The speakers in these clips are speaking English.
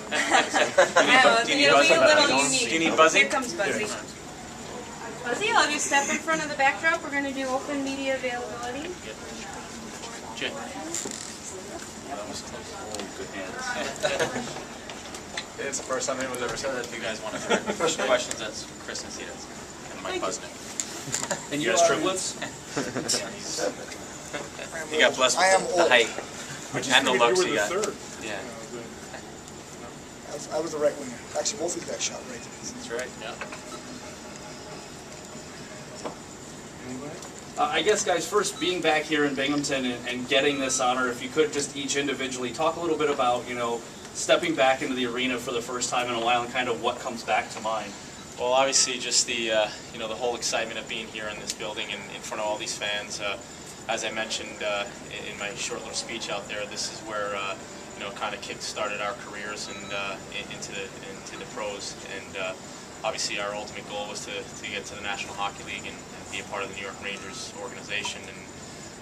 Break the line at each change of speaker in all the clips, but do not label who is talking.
Do you need
It'll be a little
buzzing?
unique.
Do you need buzzing?
Here comes Buzzy. Buzzy, I'll have you step in front of the backdrop. We're going to do open media availability.
Jay. Good hands.
It's the first time anyone's ever said that.
If you guys want to push questions, that's Chris and Cedas and Mike Busniuk.
And you guys triplets?
You got blessed with the height and the looks you got.
Third.
Yeah.
I was the right winger. Actually, both of these guys shot right.
That's right. Yeah.
I guess, guys, first being back here in Binghamton and getting this honor, if you could just each individually talk a little bit about, stepping back into the arena for the first time in a while and kind of what comes back to mind.
Well, obviously, just the the whole excitement of being here in this building and in front of all these fans. As I mentioned in my short little speech out there, this is where kind of kick-started our careers and into the pros. And obviously, our ultimate goal was to get to the National Hockey League and be a part of the New York Rangers organization. And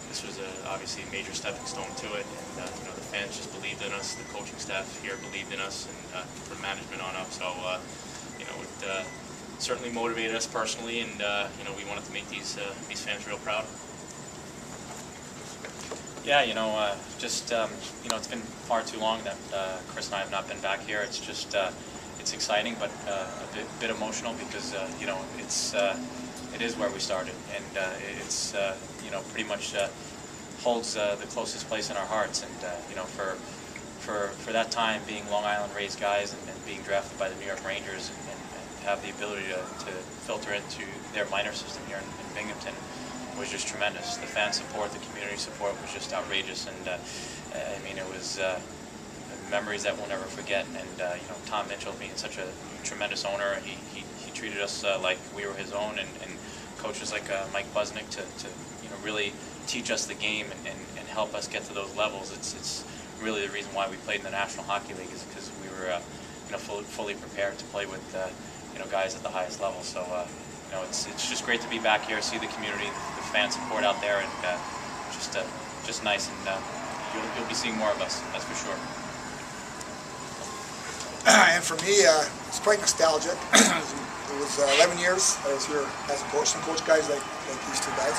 this was obviously a major stepping stone to it. And the fans just believed in us. The coaching staff here believed in us, and from management on up. So it certainly motivated us personally, and we wanted to make these fans real proud. Yeah, it's been far too long that Chris and I have not been back here. It's just it's exciting, but a bit emotional because it is where we started, and it's pretty much holds the closest place in our hearts. And for that time, being Long Island raised guys and being drafted by the New York Rangers and have the ability to filter into their minor system here in Binghamton was just tremendous. The fan support, the community support was just outrageous, and it was memories that we'll never forget. And Tom Mitchell being such a tremendous owner, he treated us like we were his own, and coaches like Mike Busniuk to really teach us the game and help us get to those levels. It's really the reason why we played in the National Hockey League, is because we were fully prepared to play with guys at the highest level. So it's just great to be back here, see the community, the fan support out there, and just nice. And you'll be seeing more of us, that's for sure.
And for me, it's quite nostalgic. It was 11 years I was here as a coach, and coach guys like these two guys.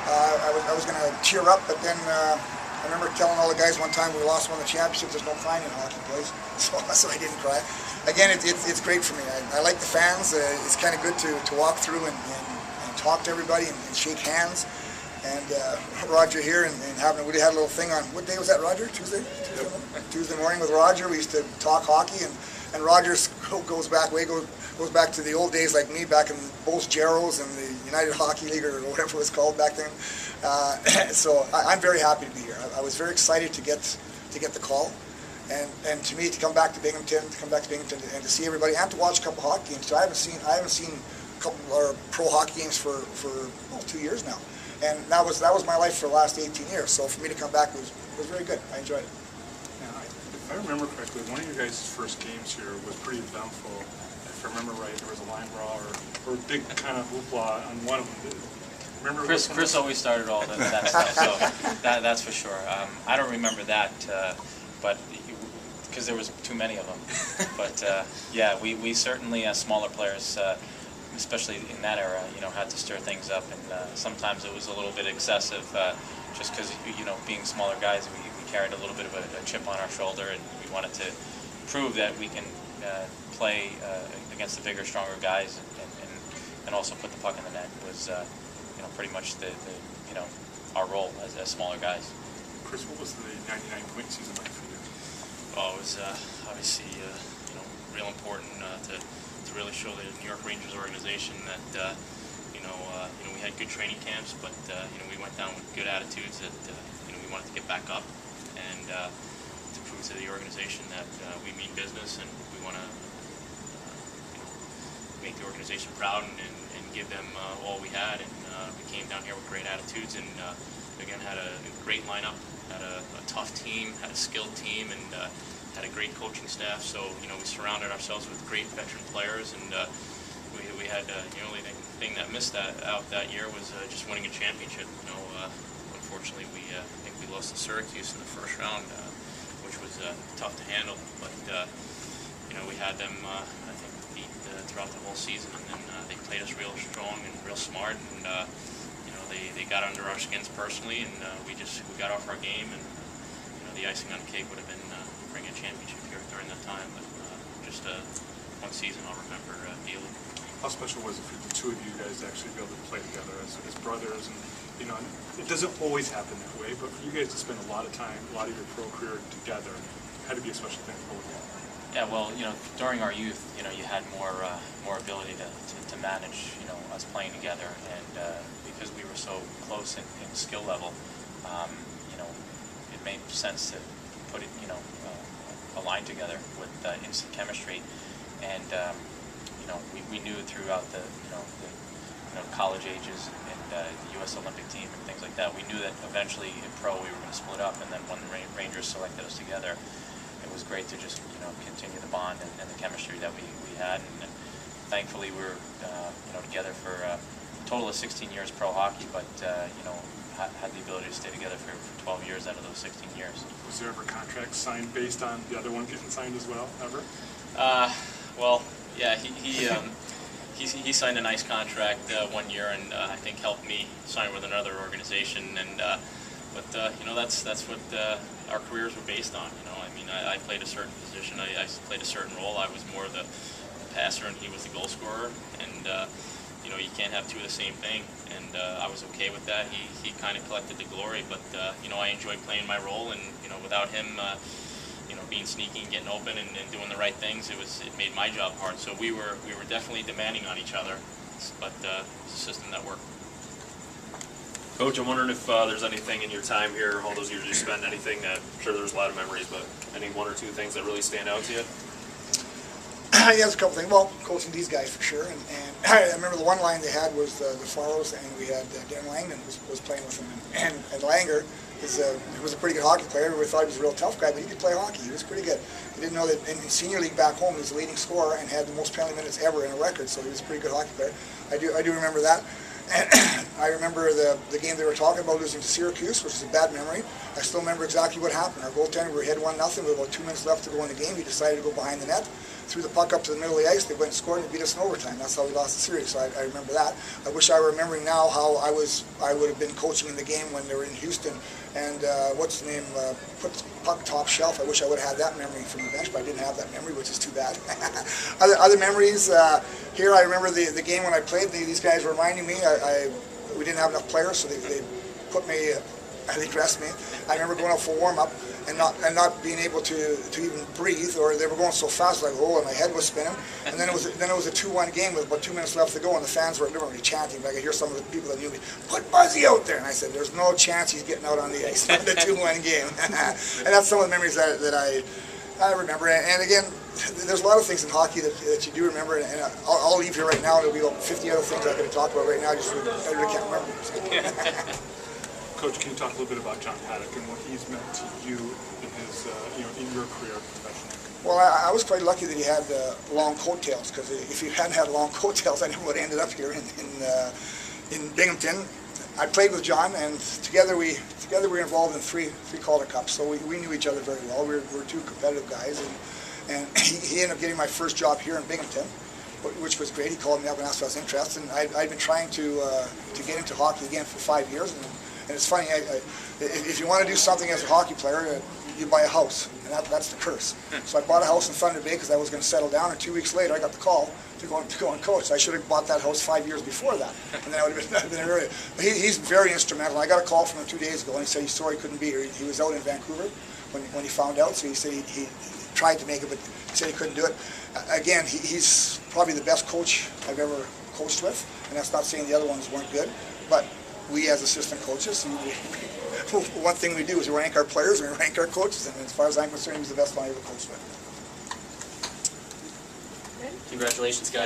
I was going to cheer up, but then I remember telling all the guys one time we lost one of the championships, there's no crying in hockey, boys. So I didn't cry. Again, it's great for me. I like the fans. It's kind of good to walk through and talk to everybody and shake hands. And Roger here and we had a little thing on, what day was that, Roger? Tuesday? Tuesday morning with Roger. We used to talk hockey, and Roger goes back to the old days like me, back in both Jarrows and the United Hockey League or whatever it was called back then. So I'm very happy to be here. I was very excited to get the call, and to me to come back to Binghamton, and to see everybody, and to watch a couple hockey games. So I haven't seen a couple pro hockey games for 2 years now, and that was my life for the last 18 years. So for me to come back was very good. I enjoyed it.
Yeah, if I remember correctly, one of your guys' first games here was pretty eventful. If I remember right, there was a line brawl or a big kind of hoopla on one of them. Remember
Chris always started all that stuff, so that's for sure. I don't remember that, but because there was too many of them. But yeah, we certainly, as smaller players, especially in that era, had to stir things up, and sometimes it was a little bit excessive, just because being smaller guys, we carried a little bit of a chip on our shoulder, and we wanted to prove that we can play against the bigger, stronger guys, and also put the puck in the net. Was pretty much our role as smaller guys.
Chris, what was the 99-point season like for you?
Well, it was obviously real important to really show the New York Rangers organization that we had good training camps, but we went down with good attitudes that we wanted to get back up, and to prove to the organization that we mean business and we want to make the organization proud and give them all we had. And we came down here with great attitudes, and again had a great lineup, had a tough team, had a skilled team, and had a great coaching staff. So we surrounded ourselves with great veteran players, and we had the only thing that missed out that year was just winning a championship. Unfortunately, I think we lost to Syracuse in the first round, which was tough to handle. But
we had them, I think, beat throughout the whole season, and then they played us real strong and real smart, and they got under our skins personally, and we got off our game, and the icing on the cake would have been bringing a championship here during that time, but just one season I'll remember dearly.
How special was it for the two of you guys to actually be able to play together as brothers? And it doesn't always happen that way, but for you guys to spend a lot of time, a lot of your pro career together, had to be a special thing for both of you.
Yeah, well, during our youth, you had more ability to manage, us playing together, and because we were so close in skill level, it made sense to put it, a line together with instant chemistry, and we knew throughout the college ages and the U.S. Olympic team and things like that, we knew that eventually in pro we were going to split up, and then when the Rangers selected us together, it was great to just continue the bond and the chemistry that we had, and thankfully we were together for a total of 16 years pro hockey, but had the ability to stay together for 12 years out of those 16 years.
Was there ever contracts signed based on the other one getting signed as well, ever?
Well, yeah, he signed a nice contract 1 year, and I think helped me sign with another organization. And but that's what our careers were based on. I mean, I played a certain position. I played a certain role. I was more the passer, and he was the goal scorer. And you can't have two of the same thing. And I was okay with that. He kind of collected the glory, but I enjoyed playing my role, and without him. Being sneaky and getting open and doing the right things, it made my job hard. So we were definitely demanding on each other, but it's a system that worked.
Coach, I'm wondering if there's anything in your time here, all those years you spent, anything that, I'm sure there's a lot of memories, but any one or two things that really stand out to you?
Yeah, there's a couple things. Well, coaching these guys for sure, and I remember the one line they had was the Ferraros, and we had Darren Langdon was playing with them, and Langer was a pretty good hockey player. We thought he was a real tough guy, but he could play hockey. He was pretty good. We didn't know that in senior league back home he was the leading scorer and had the most penalty minutes ever in a record, so he was a pretty good hockey player. I do remember that. And I remember the game they were talking about, losing to Syracuse, which is a bad memory. I still remember exactly what happened. Our goaltender, we were ahead 1-0 with about 2 minutes left to go in the game. He decided to go behind the net, threw the puck up to the middle of the ice. They went and scored and beat us in overtime. That's how we lost the series. So I remember that. I wish I were remembering now how I would have been coaching in the game when they were in Houston. And what's the name? Put the puck top shelf. I wish I would have had that memory from the bench, but I didn't have that memory, which is too bad. Other memories here. I remember the game when I played. These guys were reminding me. We didn't have enough players, so they put me. They dressed me. I remember going out for warm up and not being able to even breathe, or they were going so fast, like, oh, and my head was spinning. And then it was a 2-1 game with about 2 minutes left to go, and the fans were literally chanting. But I could hear some of the people that knew me, "Put Buzzy out there!" And I said, "There's no chance he's getting out on the ice in the 2-1 game." And that's some of the memories that I remember. And again, there's a lot of things in hockey that you do remember. And I'll leave here right now. There'll be about 50 other things I could talk about right now. I really can't remember.
Coach, can you talk a little bit about John Paddock and what he's meant to you in his, in your career professionally?
Well, I was quite lucky that he had long coattails, because if he hadn't had long coattails, I never would have ended up here in Binghamton. I played with John, and together we were involved in three Calder Cups, so we knew each other very well. We were two competitive guys, and he ended up getting my first job here in Binghamton, which was great. He called me up and asked if I was interested, and I'd been trying to get into hockey again for 5 years. And it's funny, if you want to do something as a hockey player, you buy a house, and that's the curse. So I bought a house in Thunder Bay because I was going to settle down, and 2 weeks later I got the call to go and coach. I should have bought that house 5 years before that, and then I would have been very. He's very instrumental. I got a call from him 2 days ago, and he said he's sorry he couldn't be here. He was out in Vancouver when he found out, so he said he tried to make it, but he said he couldn't do it. Again, he's probably the best coach I've ever coached with, and that's not saying the other ones weren't good, but we as assistant coaches, one thing we do is we rank our players and we rank our coaches, and as far as I'm concerned, he was the best one I ever coached with.
Congratulations, guys.